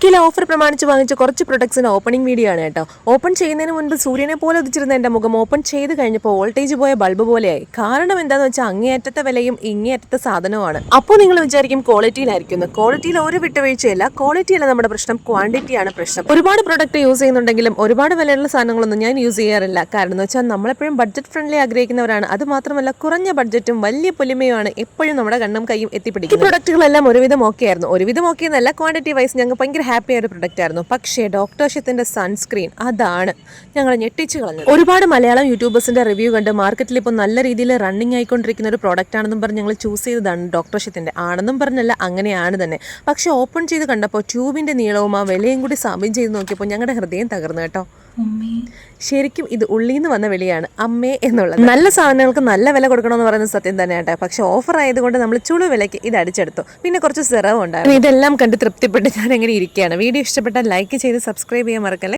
നൈക്കിയിലെ offer പ്രമാണിച്ച് വാങ്ങിച്ച കുറച്ച് പ്രൊഡക്ട്സിന്റെ ഓപ്പണിംഗ് വീഡിയോ ആണ് കേട്ടോ. ഓപ്പൺ ചെയ്യുന്നതിന് മുൻപ് സൂര്യനെ പോലെ ഉദിച്ചിരുന്ന എന്റെ മുഖം ഓപ്പൺ ചെയ്ത് കഴിഞ്ഞപ്പോൾ വോൾട്ടേജ് പോയ ബൾബ് പോലെയായി. കാരണം എന്താണെന്ന് വെച്ചാൽ അങ്ങേയറ്റത്തെ വിലയും ഇങ്ങേയറ്റത്തെ സാധനവുമാണ്. അപ്പോൾ നിങ്ങൾ വിചാരിക്കും ക്വാളിറ്റിയിലായിരിക്കുന്നു. ക്വാളിറ്റിയിൽ ഒരു വിട്ടുവീഴ്ചയില്ല. ക്വാളിറ്റിയല്ല നമ്മുടെ പ്രശ്നം, ക്വാണ്ടിറ്റിയാണ് പ്രശ്നം. ഒരുപാട് പ്രൊഡക്റ്റ് യൂസ് ചെയ്യുന്നുണ്ടെങ്കിലും ഒരുപാട് വിലയുള്ള സാധനങ്ങളൊന്നും ഞാൻ യൂസ് ചെയ്യാറില്ല. കാരണം എന്ന് വെച്ചാൽ നമ്മളെപ്പോഴും ബഡ്ജറ്റ് ഫ്രണ്ട്ലി ആഗ്രഹിക്കുന്നവരാണ്. അത് മാത്രമല്ല കുറഞ്ഞ ബഡ്ജറ്റും വലിയ പൊലിമയുമാണ് എപ്പോഴും നമ്മുടെ കണ്ണും കൈയും എത്തിപ്പിടിക്കും. ഈ പ്രൊഡക്റ്റുകളെല്ലാം ഒരുവിധം ഓക്കെ ആയിരുന്നു. ഒരുവിധം ഓക്കെ എന്നല്ല, ക്വാണ്ടിറ്റി വൈസ് ഞങ്ങൾ ഭയങ്കര ഹാപ്പി ആയ ഒരു പ്രൊഡക്റ്റ് ആയിരുന്നു. പക്ഷേ ഡോക്ടർ ഷെത്തിന്റെ സൺസ്ക്രീൻ അതാണ് ഞങ്ങൾ ഞെട്ടിച്ചു കളഞ്ഞത്. ഒരുപാട് മലയാളം യൂട്യൂബേഴ്സിന്റെ റിവ്യൂ കണ്ട് മാർക്കറ്റിൽ ഇപ്പോൾ നല്ല രീതിയിൽ റണ്ണിങ് ആയിക്കൊണ്ടിരിക്കുന്ന ഒരു പ്രോഡക്റ്റ് ആണെന്നും പറഞ്ഞ് ഞങ്ങൾ ചൂസ് ചെയ്തതാണ് ഡോക്ടർ ഷെത്തിന്റെ. ആണെന്നും പറഞ്ഞല്ല, അങ്ങനെയാണ് തന്നെ. പക്ഷെ ഓപ്പൺ ചെയ്ത് കണ്ടപ്പോൾ ട്യൂബിന്റെ നീളവും ആ വിലയും കൂടി സാമ്യം ചെയ്ത് നോക്കിയപ്പോൾ ഞങ്ങളുടെ ഹൃദയം തകർന്നു കേട്ടോ. ശരിക്കും ഇത് ഉള്ളിൽ നിന്ന് വന്ന വിളിയാണ് അമ്മേ എന്നുള്ളത്. നല്ല സാധനങ്ങൾക്ക് നല്ല വില കൊടുക്കണമെന്ന് പറയുന്നത് സത്യം തന്നെയാട്ടെ. പക്ഷെ ഓഫർ ആയതുകൊണ്ട് നമ്മൾ ചുളു വിലയ്ക്ക് ഇത് അടിച്ചെടുത്തു. പിന്നെ കുറച്ച് സിറവ് ഉണ്ടായിരുന്നു. ഇതെല്ലാം കണ്ട് തൃപ്തിപ്പെട്ട് ഞാൻ എങ്ങനെ ഇരിക്കുകയാണ്. വീഡിയോ ഇഷ്ടപ്പെട്ടാൽ ലൈക്ക് ചെയ്ത് സബ്സ്ക്രൈബ് ചെയ്യാൻ മറക്കല്ലേ.